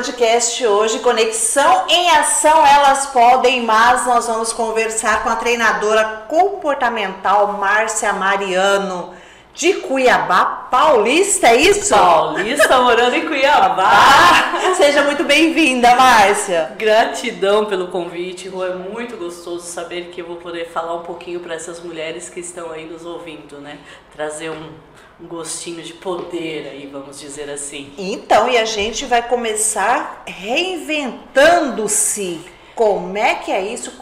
podcast hoje, Conexão em Ação, elas podem, mas nós vamos conversar com a treinadora comportamental Márcia Mariano, de Cuiabá, paulista, é isso? Paulista, morando em Cuiabá. Seja muito bem-vinda, Márcia. Gratidão pelo convite, Rô, é muito gostoso saber que eu vou poder falar um pouquinho para essas mulheres que estão aí nos ouvindo, né? Trazer um gostinho de poder aí, vamos dizer assim. Então, e a gente vai começar reinventando-se. Como é que é isso?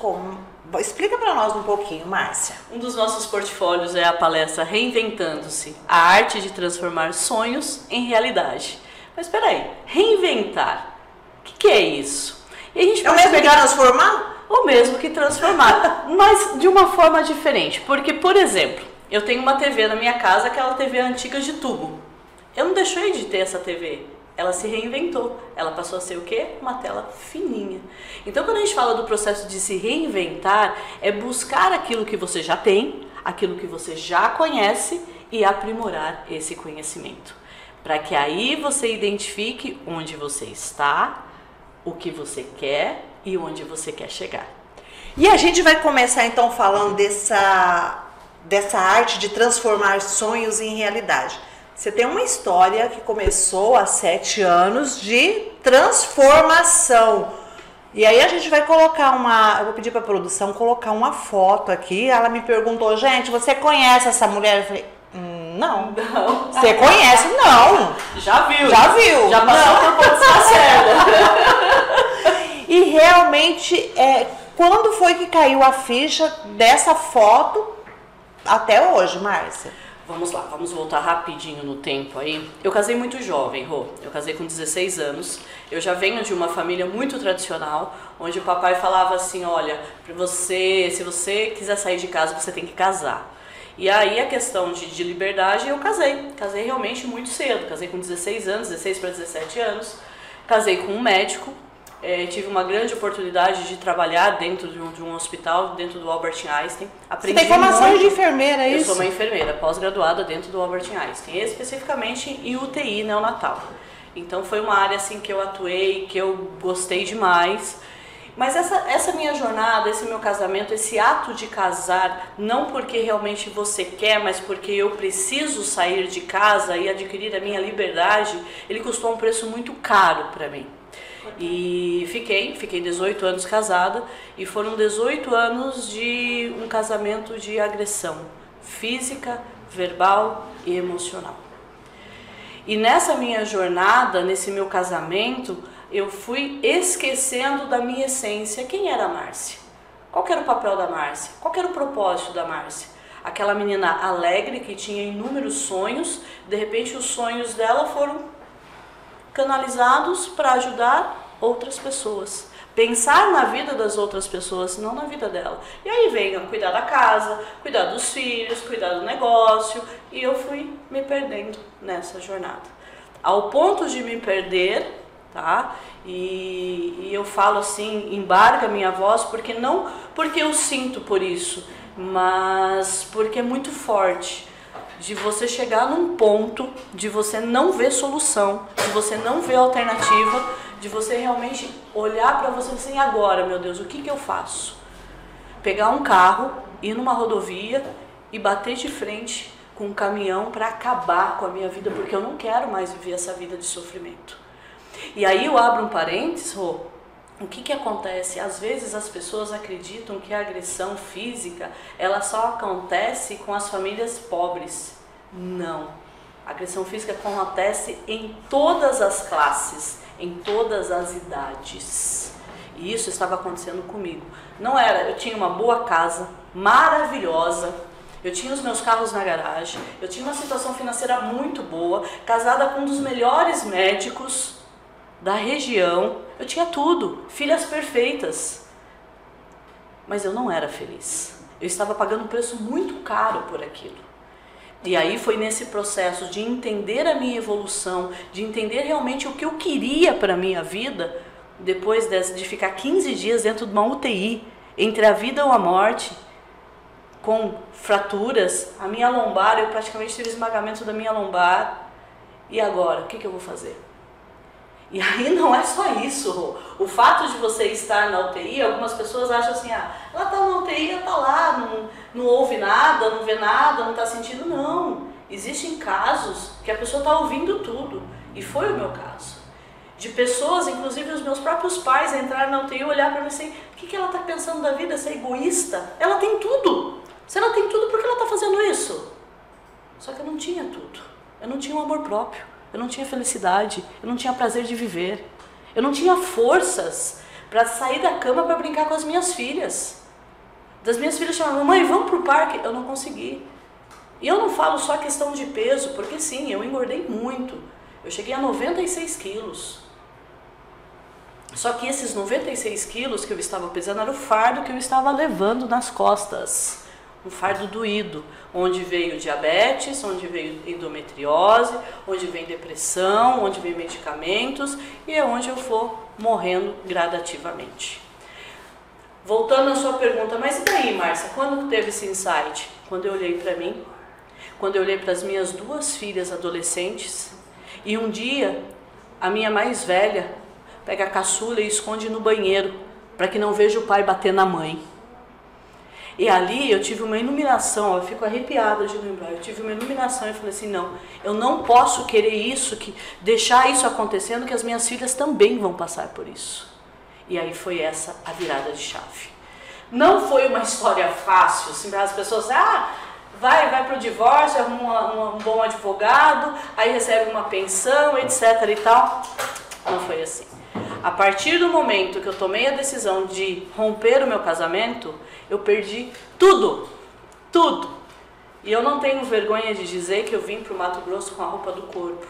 Explica para nós um pouquinho, Márcia. Um dos nossos portfólios é a palestra Reinventando-se, a arte de transformar sonhos em realidade. Mas espera aí, reinventar, o que é isso? E a gente é o mesmo que transformar? O mesmo que transformar, mas de uma forma diferente. Porque, por exemplo, eu tenho uma TV na minha casa, aquela TV antiga de tubo. Eu não deixei de ter essa TV. Ela se reinventou. Ela passou a ser o quê? Uma tela fininha. Então, quando a gente fala do processo de se reinventar, é buscar aquilo que você já tem, aquilo que você já conhece e aprimorar esse conhecimento. Para que aí você identifique onde você está, o que você quer e onde você quer chegar. E a gente vai começar então falando dessa arte de transformar sonhos em realidade. Você tem uma história que começou há 7 anos de transformação. E aí a gente vai colocar eu vou pedir para a produção colocar uma foto aqui. Ela me perguntou, gente, você conhece essa mulher? Eu falei, não. Você conhece? Não. Já viu. Já passou por Pontes Lacerda. E realmente, quando foi que caiu a ficha dessa foto até hoje, Márcia? Vamos lá, vamos voltar rapidinho no tempo aí. Eu casei muito jovem, Rô. Eu casei com 16 anos. Eu já venho de uma família muito tradicional, onde o papai falava assim, olha, se você quiser sair de casa, você tem que casar. E aí a questão de liberdade, eu casei. Casei realmente muito cedo. Casei com 16 anos, 16 para 17 anos. Casei com um médico. Tive uma grande oportunidade de trabalhar dentro de um hospital, dentro do Albert Einstein. Aprendi. Você tem formação de enfermeira, é isso? Eu sou uma enfermeira, pós-graduada dentro do Albert Einstein, especificamente em UTI neonatal. Então foi uma área assim que eu atuei, que eu gostei demais. Mas essa minha jornada, esse meu casamento, esse ato de casar, não porque realmente você quer, mas porque eu preciso sair de casa e adquirir a minha liberdade, ele custou um preço muito caro para mim. E fiquei 18 anos casada e foram 18 anos de um casamento de agressão física, verbal e emocional. E nessa minha jornada, nesse meu casamento, eu fui esquecendo da minha essência. Quem era a Márcia? Qual era o papel da Márcia? Qual era o propósito da Márcia? Aquela menina alegre que tinha inúmeros sonhos, de repente os sonhos dela foram canalizados para ajudar outras pessoas. Pensar na vida das outras pessoas, não na vida dela. E aí vem cuidar da casa, cuidar dos filhos, cuidar do negócio. E eu fui me perdendo nessa jornada. Ao ponto de me perder, tá? E eu falo assim, embarga minha voz, não porque eu sinto por isso, mas porque é muito forte. De você chegar num ponto de você não ver solução, de você não ver alternativa, de você realmente olhar para você assim, agora, meu Deus, o que eu faço? Pegar um carro, ir numa rodovia e bater de frente com um caminhão para acabar com a minha vida, porque eu não quero mais viver essa vida de sofrimento. E aí eu abro um parênteses, Rô. O que acontece? Às vezes as pessoas acreditam que a agressão física ela só acontece com as famílias pobres. Não. A agressão física acontece em todas as classes, em todas as idades. E isso estava acontecendo comigo. Eu tinha uma boa casa, maravilhosa, eu tinha os meus carros na garagem, eu tinha uma situação financeira muito boa, casada com um dos melhores médicos da região, eu tinha tudo, filhas perfeitas, mas eu não era feliz. Eu estava pagando um preço muito caro por aquilo. E aí foi nesse processo de entender a minha evolução, de entender realmente o que eu queria para a minha vida, depois de ficar 15 dias dentro de uma UTI, entre a vida ou a morte, com fraturas, a minha lombar, eu praticamente tive esmagamento da minha lombar. E agora, o que eu vou fazer? E aí não é só isso. O fato de você estar na UTI, algumas pessoas acham assim, ela está na UTI, ela está lá, não ouve nada, não vê nada, não está sentindo. Não. Existem casos que a pessoa está ouvindo tudo. E foi o meu caso. De pessoas, inclusive os meus próprios pais, entraram na UTI e olhar para mim assim, o que ela está pensando da vida? Essa egoísta? Ela tem tudo. Se ela tem tudo, por que ela está fazendo isso? Só que eu não tinha tudo. Eu não tinha um amor próprio. Eu não tinha felicidade. Eu não tinha prazer de viver. Eu não tinha forças para sair da cama para brincar com as minhas filhas. Das minhas filhas chamavam, mãe, vamos pro parque. Eu não consegui. E eu não falo só questão de peso, porque sim, eu engordei muito. Eu cheguei a 96 quilos. Só que esses 96 quilos que eu estava pesando era o fardo que eu estava levando nas costas. Um fardo doído, onde veio diabetes, onde veio endometriose, onde vem depressão, onde vem medicamentos e é onde eu for morrendo gradativamente. Voltando à sua pergunta, mas e daí, Márcia, quando teve esse insight? Quando eu olhei para mim, quando eu olhei para as minhas 2 filhas adolescentes e um dia a minha mais velha pega a caçula e esconde no banheiro para que não veja o pai bater na mãe. E ali eu tive uma iluminação, eu fico arrepiada de lembrar, eu tive uma iluminação e falei assim, não, eu não posso querer isso, deixar isso acontecendo, que as minhas filhas também vão passar por isso. E aí foi essa a virada de chave. Não foi uma história fácil, assim, as pessoas, vai para o divórcio, arruma um bom advogado, aí recebe uma pensão, etc e tal. Não foi assim. A partir do momento que eu tomei a decisão de romper o meu casamento, eu perdi tudo, tudo. E eu não tenho vergonha de dizer que eu vim para o Mato Grosso com a roupa do corpo.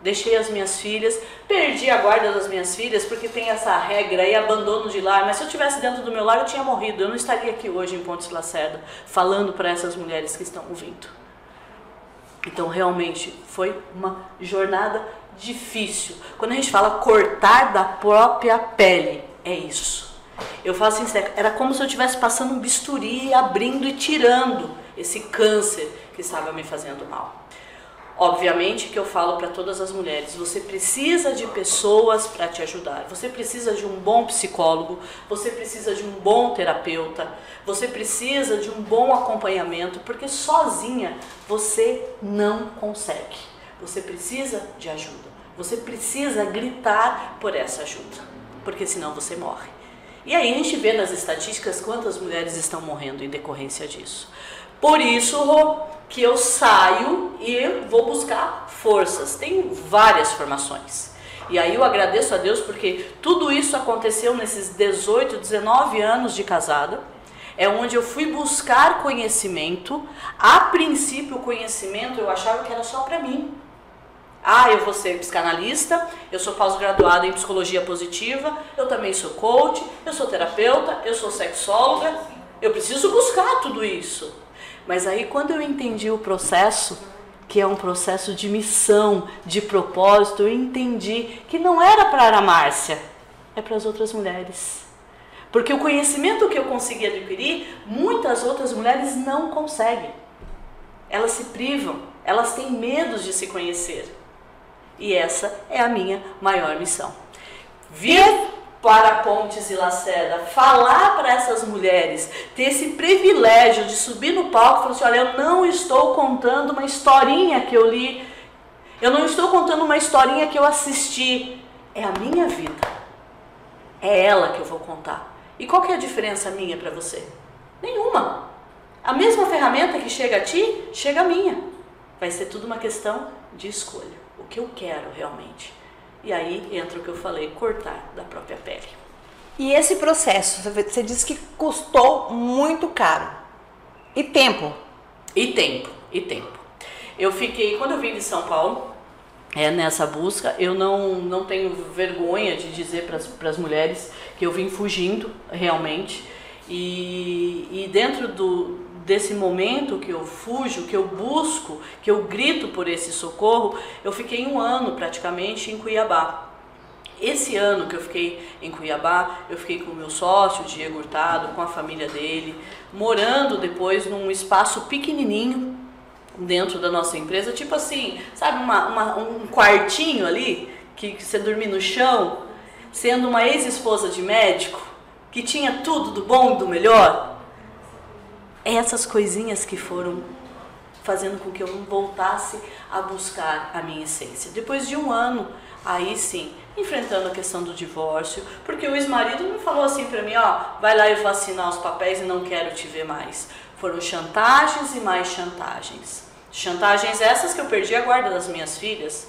Deixei as minhas filhas, perdi a guarda das minhas filhas, porque tem essa regra aí, abandono de lar. Mas se eu estivesse dentro do meu lar, eu tinha morrido. Eu não estaria aqui hoje em Pontes Lacerda, falando para essas mulheres que estão ouvindo. Então, realmente, foi uma jornada difícil. Quando a gente fala cortar da própria pele, é isso. Eu falo assim, era como se eu estivesse passando um bisturi, abrindo e tirando esse câncer que estava me fazendo mal. Obviamente que eu falo para todas as mulheres, você precisa de pessoas para te ajudar, você precisa de um bom psicólogo, você precisa de um bom terapeuta, você precisa de um bom acompanhamento, porque sozinha você não consegue. Você precisa de ajuda, você precisa gritar por essa ajuda, porque senão você morre. E aí a gente vê nas estatísticas quantas mulheres estão morrendo em decorrência disso. Por isso, Rô, que eu saio e vou buscar forças. Tenho várias formações. E aí eu agradeço a Deus porque tudo isso aconteceu nesses 18, 19 anos de casada. É onde eu fui buscar conhecimento. A princípio, o conhecimento eu achava que era só para mim. Eu vou ser psicanalista, eu sou pós-graduada em psicologia positiva, eu também sou coach, eu sou terapeuta, eu sou sexóloga. Eu preciso buscar tudo isso. Mas aí quando eu entendi o processo, que é um processo de missão, de propósito, eu entendi que não era para a Márcia, é para as outras mulheres. Porque o conhecimento que eu consegui adquirir, muitas outras mulheres não conseguem. Elas se privam, elas têm medo de se conhecer. E essa é a minha maior missão. Vir para Pontes e Lacerda, falar para essas mulheres, ter esse privilégio de subir no palco e falar assim, olha, eu não estou contando uma historinha que eu li, eu não estou contando uma historinha que eu assisti, é a minha vida, é ela que eu vou contar. E qual que é a diferença minha para você? Nenhuma. A mesma ferramenta que chega a ti, chega a minha. Vai ser tudo uma questão de escolha, o que eu quero realmente. E aí entra o que eu falei, cortar da própria pele. E esse processo, você disse que custou muito caro. E tempo? E tempo. Eu fiquei, quando eu vim de São Paulo, nessa busca, eu não tenho vergonha de dizer para as mulheres que eu vim fugindo realmente. E dentro desse momento que eu fujo, que eu busco, que eu grito por esse socorro, eu fiquei 1 ano praticamente em Cuiabá. Esse ano que eu fiquei em Cuiabá, eu fiquei com o meu sócio, Diego Hurtado, com a família dele, morando depois num espaço pequenininho dentro da nossa empresa, tipo assim, sabe, um quartinho ali, que você dormir no chão, sendo uma ex-esposa de médico, que tinha tudo do bom e do melhor? Essas coisinhas que foram fazendo com que eu não voltasse a buscar a minha essência. Depois de um ano, aí sim, enfrentando a questão do divórcio, porque o ex-marido me falou assim pra mim, ó, vai lá, eu vou assinar os papéis e não quero te ver mais. Foram chantagens e mais chantagens. Chantagens essas que eu perdi a guarda das minhas filhas,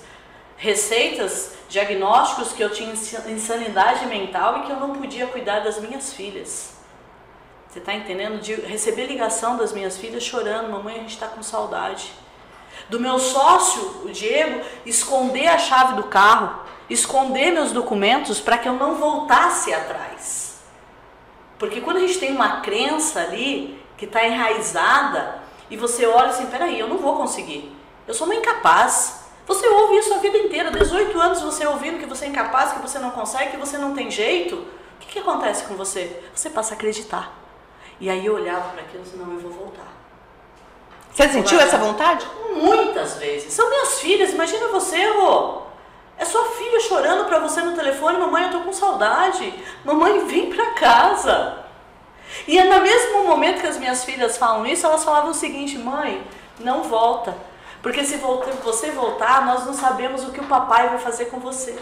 receitas, diagnósticos que eu tinha insanidade mental e que eu não podia cuidar das minhas filhas. Você está entendendo? De receber ligação das minhas filhas chorando, mamãe, a gente está com saudade. Do meu sócio, o Diego, esconder a chave do carro, esconder meus documentos para que eu não voltasse atrás. Porque quando a gente tem uma crença ali que está enraizada e você olha assim, peraí, eu não vou conseguir, eu sou uma incapaz. Você ouve isso a vida inteira, 18 anos você ouvindo que você é incapaz, que você não consegue, que você não tem jeito. O que acontece com você? Você passa a acreditar. E aí eu olhava para aquilo e disse, não, eu vou voltar. Você sentiu essa vontade? Muitas vezes. São minhas filhas, imagina você, Rô. É sua filha chorando para você no telefone, mamãe, eu tô com saudade. Mamãe, vem para casa. E é no mesmo momento que as minhas filhas falam isso, elas falavam o seguinte, mãe, não volta. Porque se você voltar, nós não sabemos o que o papai vai fazer com você.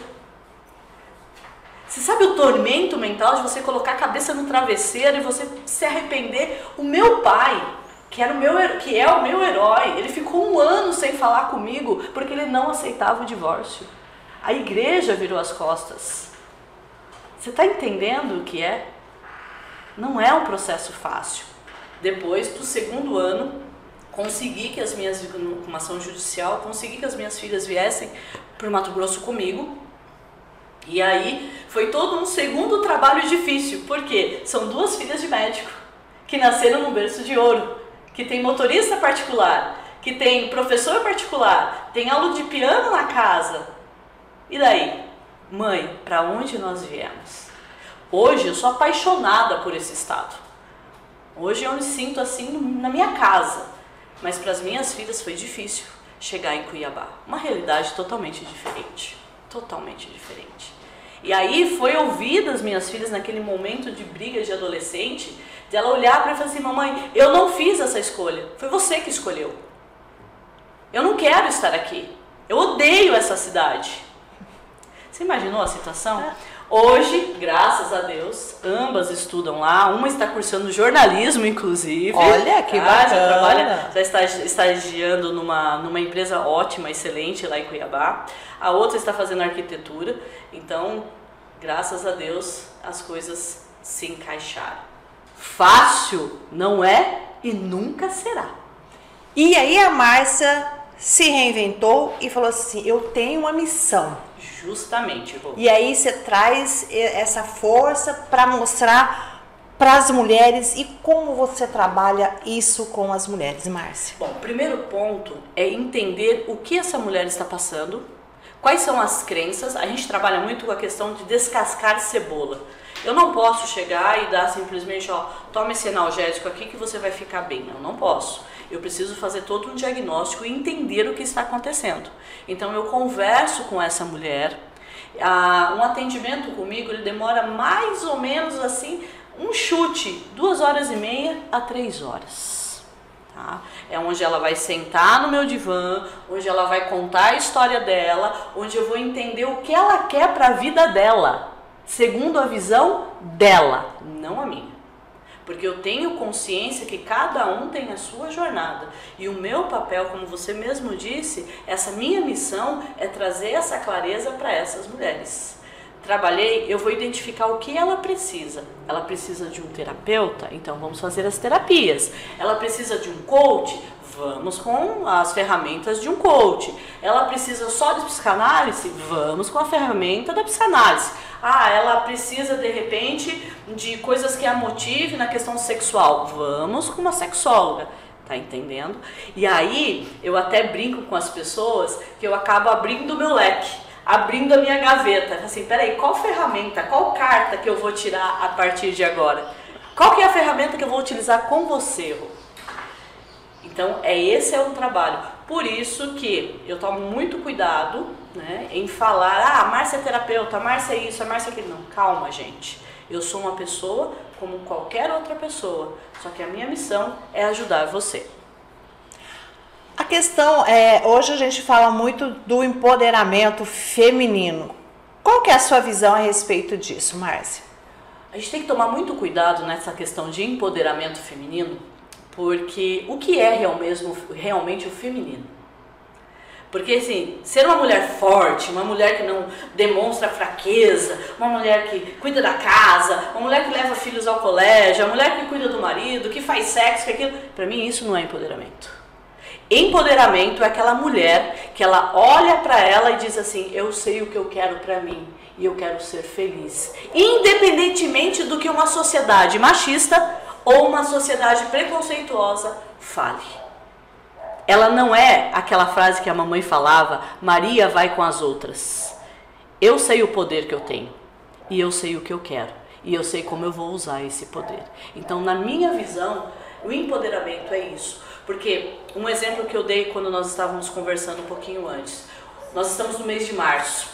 Você sabe o tormento mental de você colocar a cabeça no travesseiro e você se arrepender? O meu pai, que é o meu herói, ele ficou um ano sem falar comigo porque ele não aceitava o divórcio. A igreja virou as costas. Você está entendendo o que é? Não é um processo fácil. Depois do segundo ano, consegui que com uma ação judicial, consegui que as minhas filhas viessem para o Mato Grosso comigo. E aí foi todo um segundo trabalho difícil, porque são duas filhas de médico, que nasceram num berço de ouro, que tem motorista particular, que tem professor particular, tem aula de piano na casa. E daí? Mãe, para onde nós viemos? Hoje eu sou apaixonada por esse estado. Hoje eu me sinto assim na minha casa. Mas para as minhas filhas foi difícil chegar em Cuiabá. Uma realidade totalmente diferente. Totalmente diferente. E aí foi ouvir das minhas filhas naquele momento de briga de adolescente, de ela olhar para mim e falar assim, mamãe, eu não fiz essa escolha. Foi você que escolheu. Eu não quero estar aqui. Eu odeio essa cidade. Você imaginou a situação? Hoje, graças a Deus, ambas estudam lá. Uma está cursando jornalismo, inclusive. Olha, que bacana. Já está estagiando numa empresa ótima, excelente lá em Cuiabá. A outra está fazendo arquitetura. Então, graças a Deus, as coisas se encaixaram. Fácil não é e nunca será. E aí a Márcia se reinventou e falou assim, eu tenho uma missão. Justamente, Rô. E aí você traz essa força para mostrar para as mulheres e como você trabalha isso com as mulheres, Márcia. Bom, o primeiro ponto é entender o que essa mulher está passando, quais são as crenças. A gente trabalha muito com a questão de descascar cebola. Eu não posso chegar e dar simplesmente, ó, toma esse analgésico aqui que você vai ficar bem. Eu não posso. Eu preciso fazer todo um diagnóstico e entender o que está acontecendo. Então eu converso com essa mulher. Um atendimento comigo, ele demora mais ou menos assim, um chute, 2h30 a 3 horas. Tá? É onde ela vai sentar no meu divã, onde ela vai contar a história dela, onde eu vou entender o que ela quer para a vida dela, segundo a visão dela, não a minha. Porque eu tenho consciência que cada um tem a sua jornada. E o meu papel, como você mesmo disse, essa minha missão é trazer essa clareza para essas mulheres. Trabalhei, eu vou identificar o que ela precisa. Ela precisa de um terapeuta? Então vamos fazer as terapias. Ela precisa de um coach? Vamos com as ferramentas de um coach. Ela precisa só de psicanálise? Vamos com a ferramenta da psicanálise. Ela precisa de repente de coisas que a motive na questão sexual. Vamos com uma sexóloga. Tá entendendo? E aí eu até brinco com as pessoas que eu acabo abrindo o meu leque, abrindo a minha gaveta. Assim, peraí, qual ferramenta, qual carta que eu vou tirar a partir de agora? Qual que é a ferramenta que eu vou utilizar com você, Rô? Então, esse é um trabalho. Por isso que eu tomo muito cuidado, né, em falar, a Márcia é terapeuta, a Márcia é isso, a Márcia é aquilo. Não, calma, gente. Eu sou uma pessoa como qualquer outra pessoa, só que a minha missão é ajudar você. A questão hoje a gente fala muito do empoderamento feminino. Qual que é a sua visão a respeito disso, Márcia? A gente tem que tomar muito cuidado nessa questão de empoderamento feminino, porque o que é realmente o feminino? Porque assim, ser uma mulher forte, uma mulher que não demonstra fraqueza, uma mulher que cuida da casa, uma mulher que leva filhos ao colégio, uma mulher que cuida do marido, que faz sexo, que aquilo, para mim isso não é empoderamento. Empoderamento é aquela mulher que ela olha para ela e diz assim, eu sei o que eu quero para mim e eu quero ser feliz, independentemente do que uma sociedade machista ou uma sociedade preconceituosa fale. Ela não é aquela frase que a mamãe falava, Maria vai com as outras. Eu sei o poder que eu tenho e eu sei o que eu quero e eu sei como eu vou usar esse poder. Então, na minha visão, o empoderamento é isso. Porque um exemplo que eu dei quando nós estávamos conversando um pouquinho antes, nós estamos no mês de março.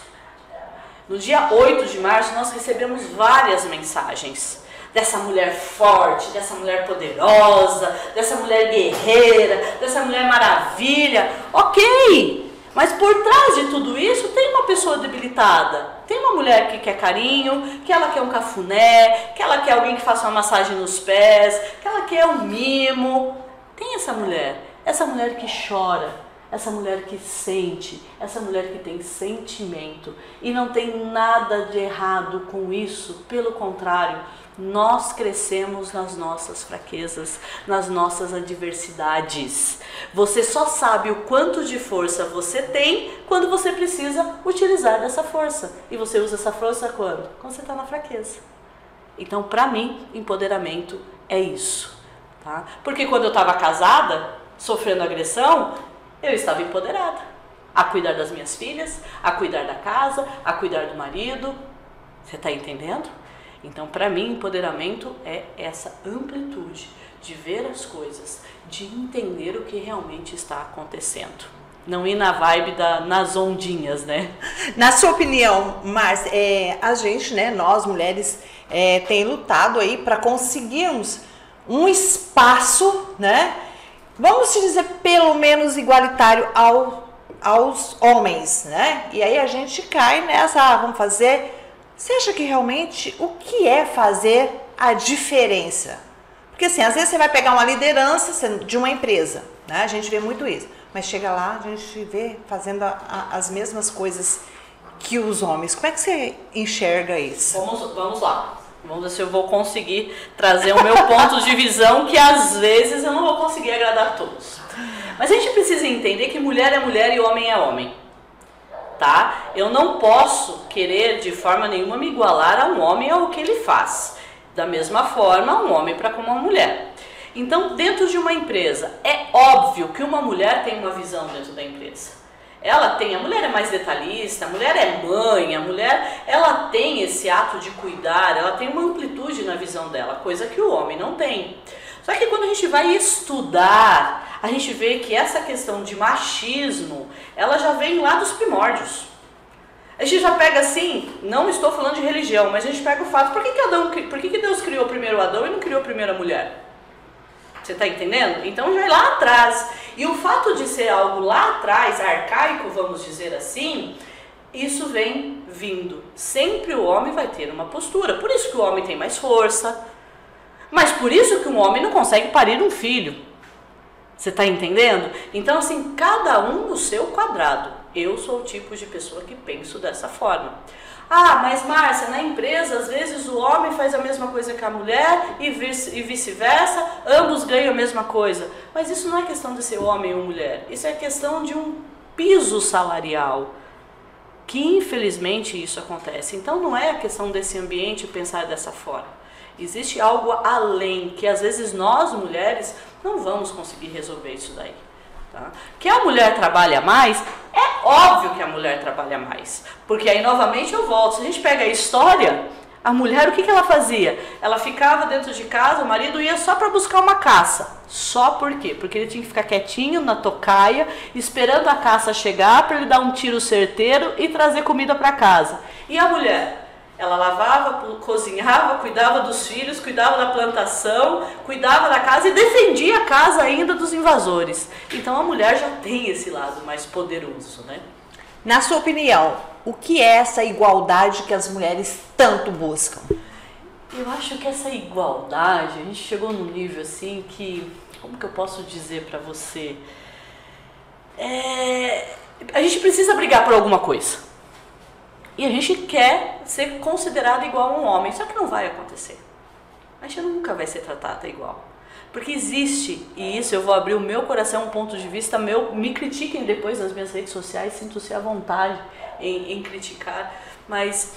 No dia 8 de março nós recebemos várias mensagens dessa mulher forte, dessa mulher poderosa, dessa mulher guerreira, dessa mulher maravilha. Ok, mas por trás de tudo isso tem uma pessoa debilitada. Tem uma mulher que quer carinho, que ela quer um cafuné, que ela quer alguém que faça uma massagem nos pés, que ela quer um mimo. Tem essa mulher que chora, essa mulher que sente, essa mulher que tem sentimento. E não tem nada de errado com isso, pelo contrário, nós crescemos nas nossas fraquezas, nas nossas adversidades. Você só sabe o quanto de força você tem quando você precisa utilizar dessa força. E você usa essa força quando? Quando você está na fraqueza. Então, para mim, empoderamento é isso. Tá? Porque quando eu estava casada, sofrendo agressão, eu estava empoderada. A cuidar das minhas filhas, a cuidar da casa, a cuidar do marido. Você está entendendo? Então, para mim, empoderamento é essa amplitude de ver as coisas, de entender o que realmente está acontecendo. Não ir na vibe nas ondinhas, né? Na sua opinião, Márcia, a gente, né, nós mulheres, tem lutado aí para conseguirmos um espaço, né? Vamos dizer, pelo menos igualitário aos homens, né? E aí a gente cai nessa, vamos fazer. Você acha que realmente o que é fazer a diferença? Porque assim, às vezes você vai pegar uma liderança de uma empresa, né? A gente vê muito isso, mas chega lá, a gente vê fazendo as mesmas coisas que os homens. Como é que você enxerga isso? Vamos lá. Vamos ver se eu vou conseguir trazer o meu ponto de visão, que às vezes eu não vou conseguir agradar a todos. Mas a gente precisa entender que mulher é mulher e homem é homem. Tá? Eu não posso querer de forma nenhuma me igualar a um homem ao que ele faz. Da mesma forma, um homem para com uma mulher. Então, dentro de uma empresa, é óbvio que uma mulher tem uma visão dentro da empresa. A mulher é mais detalhista, a mulher é mãe, a mulher, ela tem esse ato de cuidar, ela tem uma amplitude na visão dela, coisa que o homem não tem. Só que quando a gente vai estudar, a gente vê que essa questão de machismo, ela já vem lá dos primórdios. A gente já pega assim, não estou falando de religião, mas a gente pega o fato, por que Deus criou primeiro Adão e não criou primeiro a mulher? Você está entendendo? Então já é lá atrás. E o fato de ser algo lá atrás, arcaico, vamos dizer assim, isso vem vindo. Sempre o homem vai ter uma postura. Por isso que o homem tem mais força. Mas por isso que um homem não consegue parir um filho. Você está entendendo? Então assim, cada um no seu quadrado. Eu sou o tipo de pessoa que penso dessa forma. Ah, mas Márcia, na empresa, às vezes o homem faz a mesma coisa que a mulher e vice-versa, ambos ganham a mesma coisa. Mas isso não é questão de ser homem ou mulher, isso é questão de um piso salarial, que infelizmente isso acontece. Então não é a questão desse ambiente pensar dessa forma. Existe algo além, que às vezes nós mulheres não vamos conseguir resolver isso daí. Tá? Que a mulher trabalha mais, é óbvio que a mulher trabalha mais. Porque aí novamente eu volto, se a gente pega a história, A mulher, o que ela fazia? Ela ficava dentro de casa, o marido ia só para buscar uma caça. Só por quê? Porque ele tinha que ficar quietinho na tocaia, esperando a caça chegar para ele dar um tiro certeiro e trazer comida para casa. E a mulher? Ela lavava, cozinhava, cuidava dos filhos, cuidava da plantação, cuidava da casa e defendia a casa ainda dos invasores. Então a mulher já tem esse lado mais poderoso, né? Na sua opinião, o que é essa igualdade que as mulheres tanto buscam? Eu acho que essa igualdade, a gente chegou num nível assim que, como que eu posso dizer pra você? A gente precisa brigar por alguma coisa. E a gente quer ser considerado igual a um homem, só que não vai acontecer. A gente nunca vai ser tratada igual. Porque existe, e isso eu vou abrir o meu coração, um ponto de vista meu, me critiquem depois nas minhas redes sociais, sinto-se à vontade em criticar, mas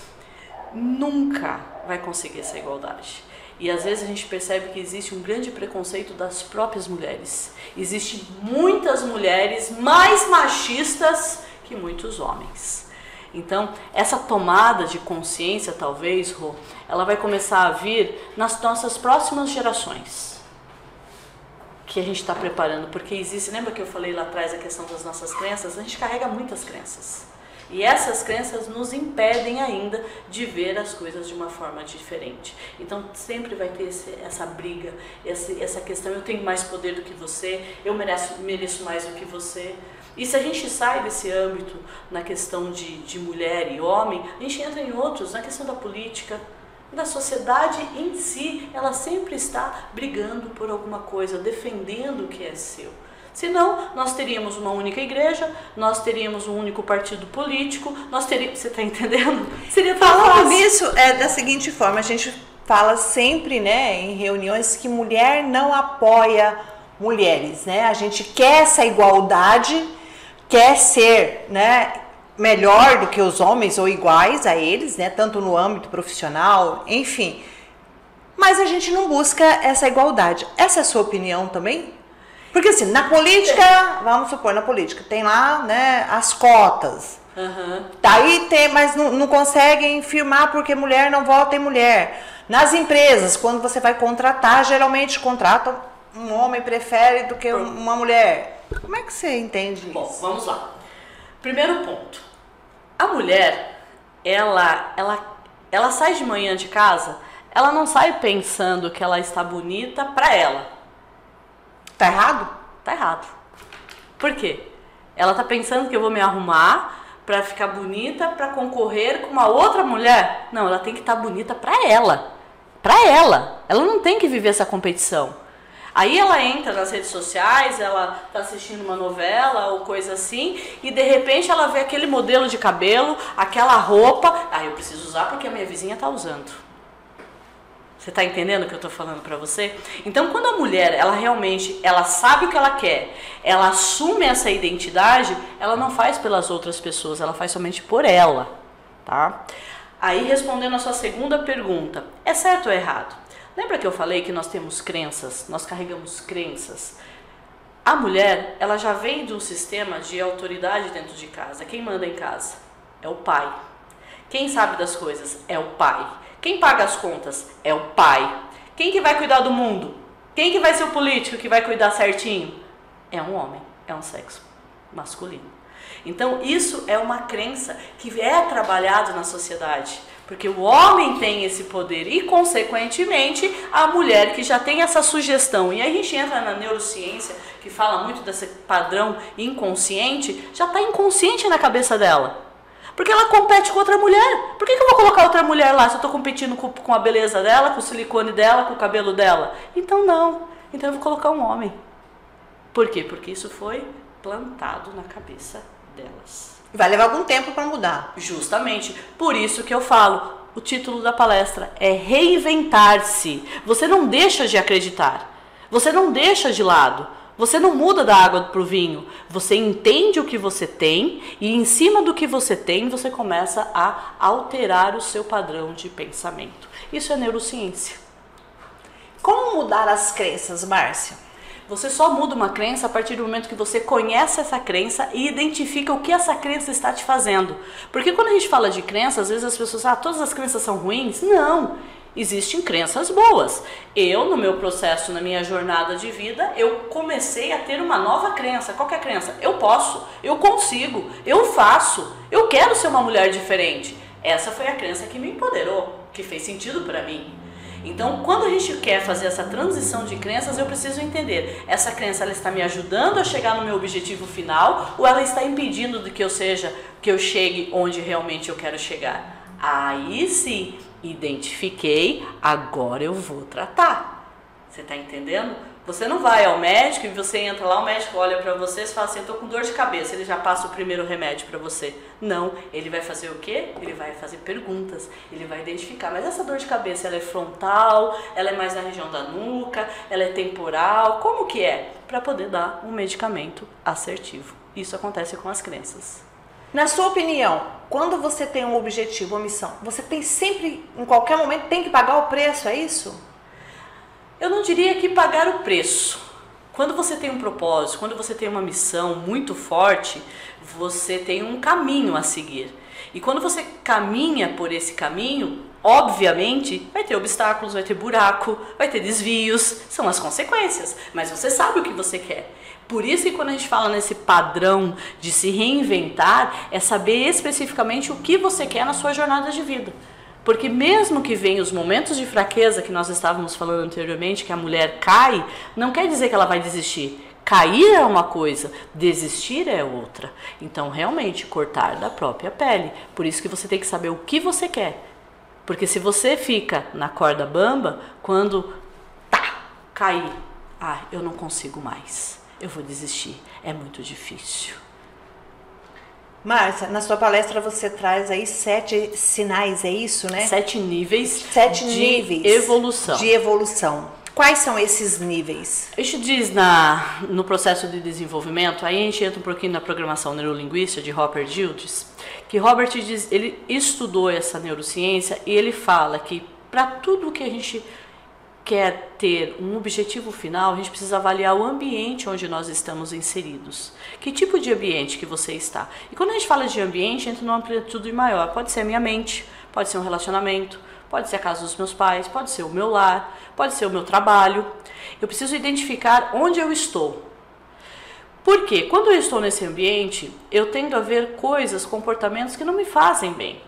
nunca vai conseguir essa igualdade. E às vezes a gente percebe que existe um grande preconceito das próprias mulheres. Existem muitas mulheres mais machistas que muitos homens. Então, essa tomada de consciência, talvez, Rô, ela vai começar a vir nas nossas próximas gerações. Que a gente está preparando, porque existe, lembra que eu falei lá atrás a questão das nossas crenças? A gente carrega muitas crenças. E essas crenças nos impedem ainda de ver as coisas de uma forma diferente. Então sempre vai ter essa briga, essa questão, eu tenho mais poder do que você, eu mereço mais do que você. E se a gente sai desse âmbito na questão de mulher e homem, a gente entra em outros, na questão da política, da sociedade em si, ela sempre está brigando por alguma coisa, defendendo o que é seu. Senão, nós teríamos uma única igreja, nós teríamos um único partido político, nós teríamos... Você está entendendo? Seria tão fácil. Falando nisso, da seguinte forma, a gente fala sempre, né, em reuniões que mulher não apoia mulheres, né? A gente quer essa igualdade, quer ser, né, melhor do que os homens ou iguais a eles, né, tanto no âmbito profissional, enfim. Mas a gente não busca essa igualdade. Essa é a sua opinião também? Porque assim, na política, vamos supor, na política, tem lá, né, as cotas. Uhum. Daí tem, mas não conseguem firmar porque mulher não vota em mulher. Nas empresas, quando você vai contratar, geralmente contratam um homem prefere do que uma mulher. Como é que você entende isso? Bom, vamos lá. Primeiro ponto. A mulher, ela sai de manhã de casa, ela não sai pensando que ela está bonita pra ela. Tá errado? Tá errado. Por quê? Ela tá pensando que eu vou me arrumar pra ficar bonita, pra concorrer com uma outra mulher. Não, ela tem que estar bonita pra ela. Pra ela. Ela não tem que viver essa competição. Aí ela entra nas redes sociais, ela tá assistindo uma novela ou coisa assim, e de repente ela vê aquele modelo de cabelo, aquela roupa, eu preciso usar porque a minha vizinha tá usando. Você tá entendendo o que eu tô falando pra você? Então quando a mulher, ela realmente, ela sabe o que ela quer, ela assume essa identidade, ela não faz pelas outras pessoas, ela faz somente por ela, tá? Aí respondendo a sua segunda pergunta, é certo ou errado? Lembra que eu falei que nós temos crenças, nós carregamos crenças? A mulher, ela já vem de um sistema de autoridade dentro de casa. Quem manda em casa? É o pai. Quem sabe das coisas? É o pai. Quem paga as contas? É o pai. Quem que vai cuidar do mundo? Quem que vai ser o político que vai cuidar certinho? É um homem, é um sexo masculino. Então isso é uma crença que é trabalhado na sociedade. Porque o homem tem esse poder e, consequentemente, a mulher que já tem essa sugestão. E aí a gente entra na neurociência, que fala muito desse padrão inconsciente, já está inconsciente na cabeça dela. Porque ela compete com outra mulher. Por que eu vou colocar outra mulher lá se eu estou competindo com a beleza dela, com o silicone dela, com o cabelo dela? Então não. Então eu vou colocar um homem. Por quê? Porque isso foi plantado na cabeça delas. Vai levar algum tempo para mudar. Justamente. Por isso que eu falo, o título da palestra é reinventar-se. Você não deixa de acreditar. Você não deixa de lado. Você não muda da água para o vinho. Você entende o que você tem e em cima do que você tem, você começa a alterar o seu padrão de pensamento. Isso é neurociência. Como mudar as crenças, Márcia? Você só muda uma crença a partir do momento que você conhece essa crença e identifica o que essa crença está te fazendo. Porque quando a gente fala de crença, às vezes as pessoas falam, todas as crenças são ruins? Não, existem crenças boas. Eu, no meu processo, na minha jornada de vida, eu comecei a ter uma nova crença. Qual que é a crença? Eu posso, eu consigo, eu faço, eu quero ser uma mulher diferente. Essa foi a crença que me empoderou, que fez sentido para mim. Então, quando a gente quer fazer essa transição de crenças, eu preciso entender, essa crença ela está me ajudando a chegar no meu objetivo final ou ela está impedindo de que eu chegue onde realmente eu quero chegar? Aí sim, identifiquei, agora eu vou tratar. Você está entendendo? Você não vai ao médico e você entra lá, o médico olha para você e fala assim, eu tô com dor de cabeça, ele já passa o primeiro remédio para você. Não, ele vai fazer o quê? Ele vai fazer perguntas, ele vai identificar, mas essa dor de cabeça, ela é frontal, ela é mais na região da nuca, ela é temporal, como que é? Para poder dar um medicamento assertivo. Isso acontece com as crenças. Na sua opinião, quando você tem um objetivo, uma missão, você tem sempre, em qualquer momento, tem que pagar o preço, é isso? Eu não diria que pagar o preço. Quando você tem um propósito, quando você tem uma missão muito forte, você tem um caminho a seguir. E quando você caminha por esse caminho, obviamente, vai ter obstáculos, vai ter buraco, vai ter desvios, são as consequências, mas você sabe o que você quer. Por isso que quando a gente fala nesse padrão de se reinventar, é saber especificamente o que você quer na sua jornada de vida. Porque mesmo que venham os momentos de fraqueza que nós estávamos falando anteriormente, que a mulher cai, não quer dizer que ela vai desistir. Cair é uma coisa, desistir é outra. Então, realmente, cortar da própria pele. Por isso que você tem que saber o que você quer. Porque se você fica na corda bamba, quando cair, eu não consigo mais, eu vou desistir, é muito difícil. Márcia, na sua palestra você traz aí 7 sinais, é isso, né? 7 níveis 7 níveis evolução. De evolução. Quais são esses níveis? A gente diz no processo de desenvolvimento, aí a gente entra um pouquinho na programação neurolinguística de Robert Dildes, que Robert diz, ele estudou essa neurociência e ele fala que para tudo que a gente quer ter um objetivo final, a gente precisa avaliar o ambiente onde nós estamos inseridos. Que tipo de ambiente que você está? E quando a gente fala de ambiente, entra numa amplitude maior. Pode ser a minha mente, pode ser um relacionamento, pode ser a casa dos meus pais, pode ser o meu lar, pode ser o meu trabalho. Eu preciso identificar onde eu estou. Por quê? Quando eu estou nesse ambiente, eu tendo a ver coisas, comportamentos que não me fazem bem.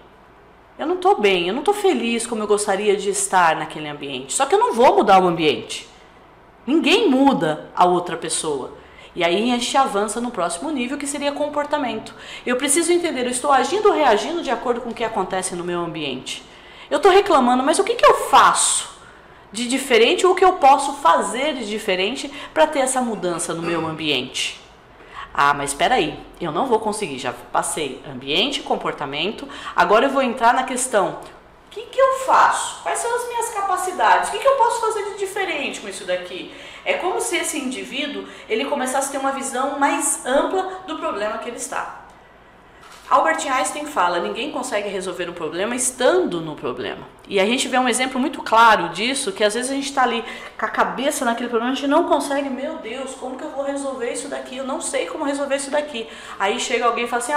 Eu não estou bem, eu não estou feliz como eu gostaria de estar naquele ambiente. Só que eu não vou mudar o ambiente. Ninguém muda a outra pessoa. E aí a gente avança no próximo nível, que seria comportamento. Eu preciso entender, eu estou agindo ou reagindo de acordo com o que acontece no meu ambiente. Eu estou reclamando, mas o que eu faço de diferente ou o que eu posso fazer de diferente para ter essa mudança no meu ambiente? Mas espera aí, eu não vou conseguir, já passei ambiente, comportamento, agora eu vou entrar na questão, o que eu faço? Quais são as minhas capacidades? O que eu posso fazer de diferente com isso daqui? É como se esse indivíduo, ele começasse a ter uma visão mais ampla do problema que ele está. Albert Einstein fala, ninguém consegue resolver um problema estando no problema. E a gente vê um exemplo muito claro disso, que às vezes a gente está ali com a cabeça naquele problema, a gente não consegue, meu Deus, como que eu vou resolver isso daqui? Eu não sei como resolver isso daqui. Aí chega alguém e fala assim,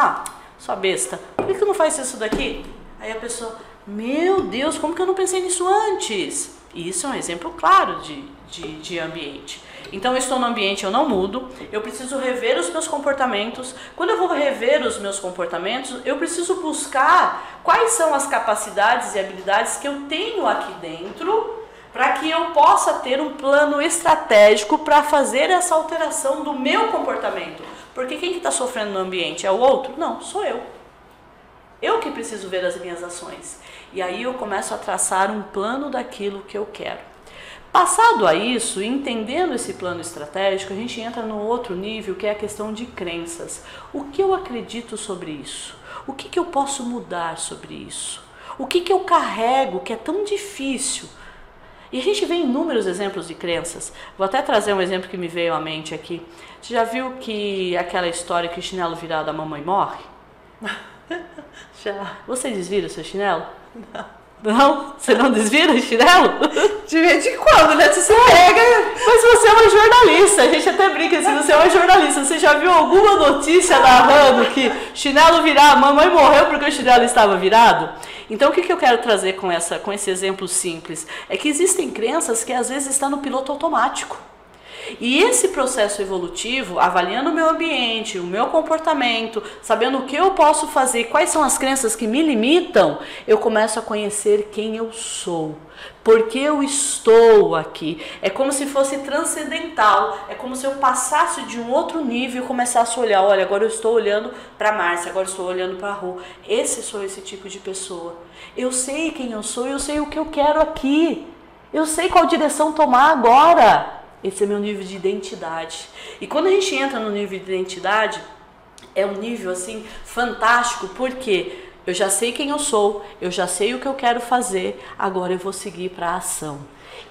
sua besta, por que não faz isso daqui? Aí a pessoa, meu Deus, como que eu não pensei nisso antes? E isso é um exemplo claro de ambiente. Então eu estou no ambiente, eu não mudo, eu preciso rever os meus comportamentos. Quando eu vou rever os meus comportamentos, eu preciso buscar quais são as capacidades e habilidades que eu tenho aqui dentro para que eu possa ter um plano estratégico para fazer essa alteração do meu comportamento. Porque quem que está sofrendo no ambiente? É o outro? Não, sou eu. Eu que preciso ver as minhas ações. E aí eu começo a traçar um plano daquilo que eu quero. Passado a isso, entendendo esse plano estratégico, a gente entra no outro nível, que é a questão de crenças. O que eu acredito sobre isso? O que eu posso mudar sobre isso? O que eu carrego que é tão difícil? E a gente vê inúmeros exemplos de crenças. Vou até trazer um exemplo que me veio à mente aqui. Você já viu que aquela história que o chinelo virado a mamãe morre? Já. Você desvira o seu chinelo? Não. Não? Você não desvira chinelo? De vez em quando, né? Você pega... Mas você é uma jornalista, a gente até brinca assim, você é uma jornalista. Você já viu alguma notícia narrando que chinelo virar, a mamãe morreu porque o chinelo estava virado? Então o que eu quero trazer com esse exemplo simples? É que existem crenças que às vezes estão no piloto automático. E esse processo evolutivo, avaliando o meu ambiente, o meu comportamento, sabendo o que eu posso fazer, quais são as crenças que me limitam, eu começo a conhecer quem eu sou, porque eu estou aqui. É como se fosse transcendental, é como se eu passasse de um outro nível e começasse a olhar, olha, agora eu estou olhando para a Márcia, agora eu estou olhando para a Rô. Sou esse tipo de pessoa. Eu sei quem eu sou, eu sei o que eu quero aqui, eu sei qual direção tomar agora. Esse é meu nível de identidade. E quando a gente entra no nível de identidade, é um nível assim fantástico, porque eu já sei quem eu sou, eu já sei o que eu quero fazer, agora eu vou seguir para a ação.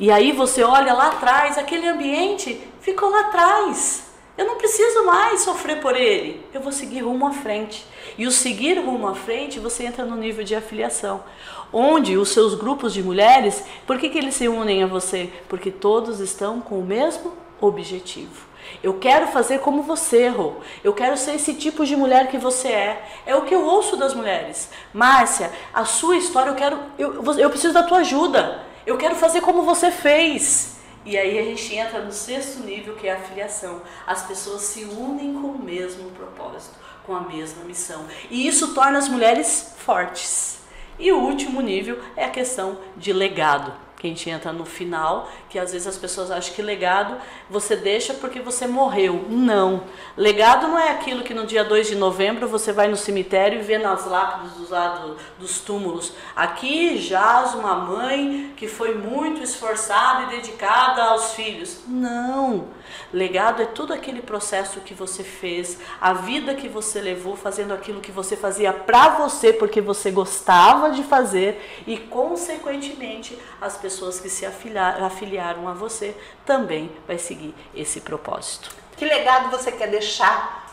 E aí você olha lá atrás, aquele ambiente ficou lá atrás. Eu não preciso mais sofrer por ele, eu vou seguir rumo à frente. E o seguir rumo à frente, você entra no nível de afiliação, onde os seus grupos de mulheres, por que eles se unem a você? Porque todos estão com o mesmo objetivo. Eu quero fazer como você, Rô. Eu quero ser esse tipo de mulher que você é. É o que eu ouço das mulheres. Márcia, a sua história, eu preciso da tua ajuda. Eu quero fazer como você fez. E aí a gente entra no 6º nível, que é a afiliação. As pessoas se unem com o mesmo propósito, com a mesma missão. E isso torna as mulheres fortes. E o último nível é a questão de legado, que a gente entra no final, que às vezes as pessoas acham que legado você deixa porque você morreu. Não. Legado não é aquilo que no dia 2 de novembro você vai no cemitério e vê nas lápides dos túmulos. Aqui jaz uma mãe que foi muito esforçada e dedicada aos filhos. Não. Legado é tudo aquele processo que você fez, a vida que você levou fazendo aquilo que você fazia pra você, porque você gostava de fazer, e consequentemente as pessoas que se afiliaram a você também vai seguir esse propósito. Que legado você quer deixar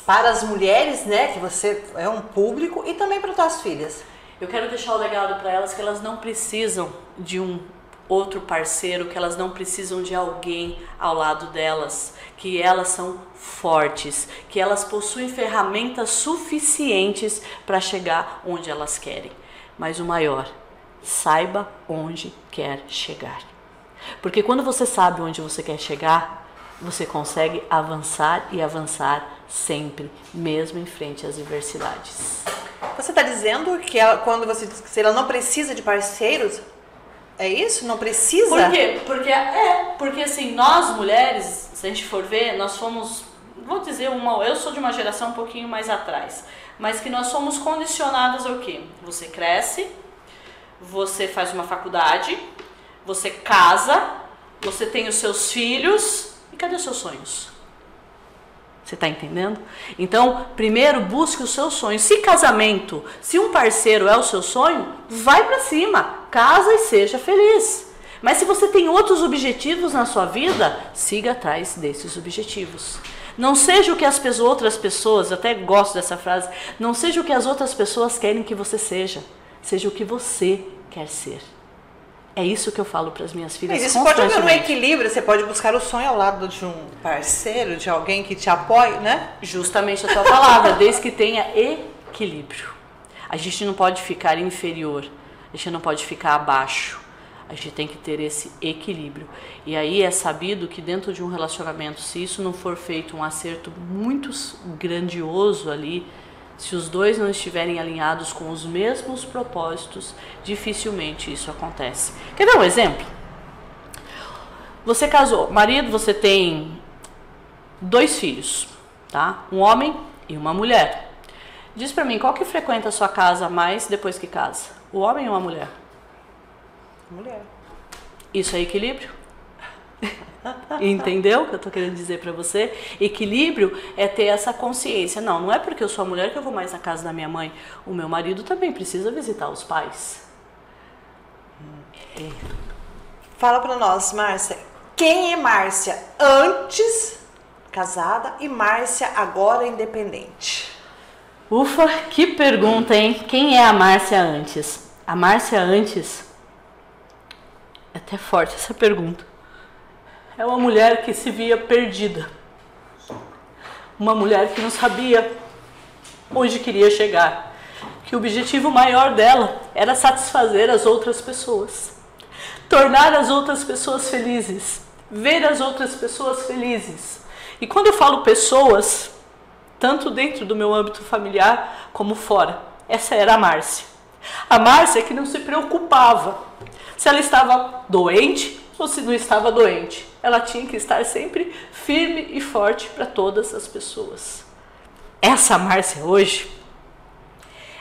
para as mulheres, né, que você é um público, e também para as tuas filhas? Eu quero deixar o legado para elas que elas não precisam de um outro parceiro, que elas não precisam de alguém ao lado delas, que elas são fortes, que elas possuem ferramentas suficientes para chegar onde elas querem. Mas o maior, saiba onde quer chegar. Porque quando você sabe onde você quer chegar, você consegue avançar e avançar sempre, mesmo em frente às adversidades. Você está dizendo que quando você diz que ela não precisa de parceiros, é isso? Não precisa? Por quê? Porque assim, nós mulheres, se a gente for ver, nós fomos, vou dizer eu sou de uma geração um pouquinho mais atrás, mas que nós somos condicionadas ao quê? Você cresce, você faz uma faculdade, você casa, você tem os seus filhos, e cadê os seus sonhos? Você está entendendo? Então, primeiro busque os seus sonhos. Se casamento, se um parceiro é o seu sonho, vai para cima, casa e seja feliz. Mas se você tem outros objetivos na sua vida, siga atrás desses objetivos. Não seja o que as outras pessoas, eu até gosto dessa frase, não seja o que as outras pessoas querem que você seja, seja o que você quer ser. É isso que eu falo para as minhas filhas. Mas isso pode haver um equilíbrio, você pode buscar o sonho ao lado de um parceiro, de alguém que te apoie, né? Justamente a tua palavra, desde que tenha equilíbrio. A gente não pode ficar inferior, a gente não pode ficar abaixo, a gente tem que ter esse equilíbrio. E aí é sabido que dentro de um relacionamento, se isso não for feito um acerto muito grandioso ali, se os dois não estiverem alinhados com os mesmos propósitos, dificilmente isso acontece. Quer ver um exemplo? Você casou, marido, você tem 2 filhos, tá? Um homem e uma mulher. Diz pra mim, qual que frequenta a sua casa mais depois que casa? O homem ou a mulher? Mulher. Isso é equilíbrio? Entendeu o que eu tô querendo dizer para você? Equilíbrio é ter essa consciência. Não é porque eu sou a mulher que eu vou mais na casa da minha mãe. O meu marido também precisa visitar os pais. Fala para nós, Márcia. Quem é Márcia antes casada e Márcia agora independente? Ufa, que pergunta, hein? Quem é a Márcia antes? A Márcia antes, é até forte essa pergunta, é uma mulher que se via perdida. Uma mulher que não sabia onde queria chegar. Que o objetivo maior dela era satisfazer as outras pessoas. Tornar as outras pessoas felizes. Ver as outras pessoas felizes. E quando eu falo pessoas, tanto dentro do meu âmbito familiar como fora, essa era a Márcia. A Márcia que não se preocupava se ela estava doente ou se não estava doente. Ela tinha que estar sempre firme e forte para todas as pessoas. Essa Márcia hoje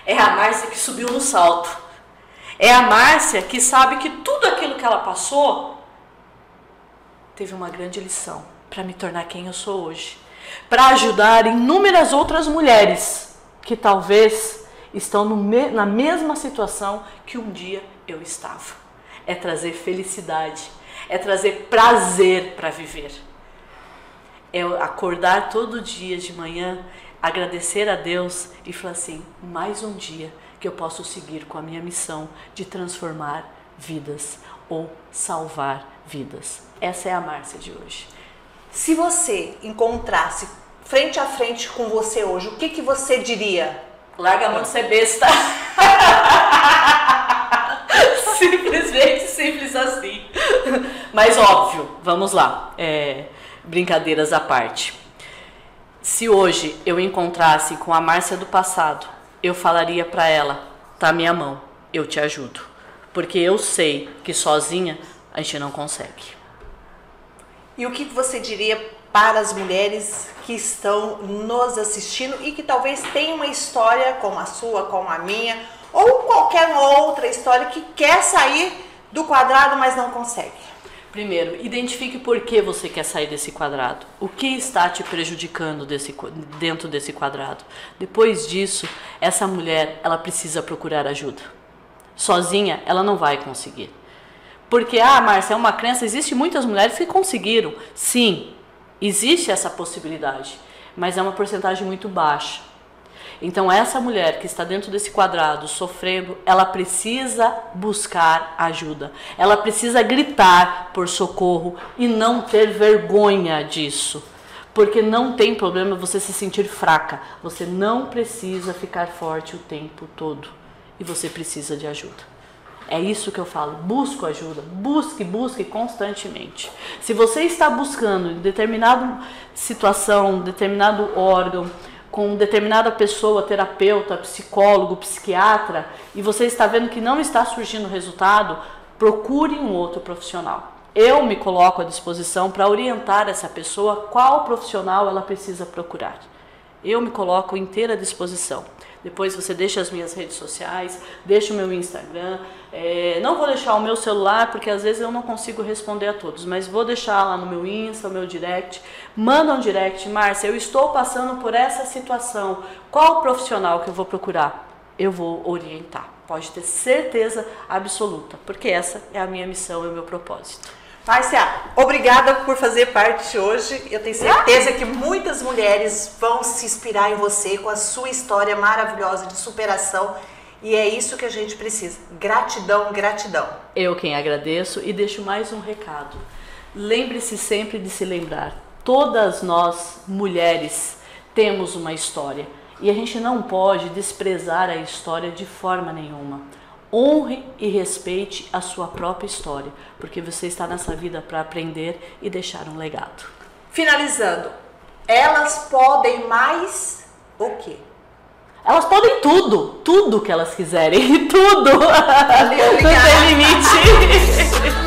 é a Márcia que subiu no salto. É a Márcia que sabe que tudo aquilo que ela passou teve uma grande lição para me tornar quem eu sou hoje. Para ajudar inúmeras outras mulheres que talvez estão na mesma situação que um dia eu estava. É trazer felicidade, é trazer prazer para viver. É acordar todo dia de manhã, agradecer a Deus e falar assim, mais um dia que eu posso seguir com a minha missão de transformar vidas ou salvar vidas. Essa é a Márcia de hoje. Se você encontrasse frente a frente com você hoje, o que você diria? Larga a mão de ser besta. Simplesmente simples assim. Mas óbvio, vamos lá, brincadeiras à parte. Se hoje eu encontrasse com a Márcia do passado, eu falaria para ela, tá a minha mão, eu te ajudo. Porque eu sei que sozinha a gente não consegue. E o que você diria para as mulheres que estão nos assistindo e que talvez tenham uma história como a sua, como a minha, ou qualquer outra história que quer sair do quadrado, mas não consegue? Primeiro, identifique por que você quer sair desse quadrado. O que está te prejudicando dentro desse quadrado. Depois disso, essa mulher, ela precisa procurar ajuda. Sozinha, ela não vai conseguir. Porque, Márcia, é uma crença, existem muitas mulheres que conseguiram. Sim, existe essa possibilidade, mas é uma porcentagem muito baixa. Então, essa mulher que está dentro desse quadrado, sofrendo, ela precisa buscar ajuda. Ela precisa gritar por socorro e não ter vergonha disso. Porque não tem problema você se sentir fraca. Você não precisa ficar forte o tempo todo. E você precisa de ajuda. É isso que eu falo, busco ajuda, busque constantemente. Se você está buscando em determinada situação, determinado órgão, com determinada pessoa, terapeuta, psicólogo, psiquiatra, e você está vendo que não está surgindo resultado, procure um outro profissional. Eu me coloco à disposição para orientar essa pessoa qual profissional ela precisa procurar. Eu me coloco inteira à disposição. Depois você deixa as minhas redes sociais, deixa o meu Instagram. Não vou deixar o meu celular, porque às vezes eu não consigo responder a todos, mas vou deixar lá no meu Insta, no meu direct. Manda um direct, Márcia, eu estou passando por essa situação. Qual profissional que eu vou procurar? Eu vou orientar. Pode ter certeza absoluta, porque essa é a minha missão e o meu propósito. Márcia, obrigada por fazer parte hoje. Eu tenho certeza que muitas mulheres vão se inspirar em você com a sua história maravilhosa de superação. E é isso que a gente precisa. Gratidão, gratidão. Eu quem agradeço e deixo mais um recado. Lembre-se sempre de se lembrar. Todas nós, mulheres, temos uma história. E a gente não pode desprezar a história de forma nenhuma. Honre e respeite a sua própria história, porque você está nessa vida para aprender e deixar um legado. Finalizando, elas podem mais o quê? Elas podem tudo que elas quiserem, tudo. Não tem limite.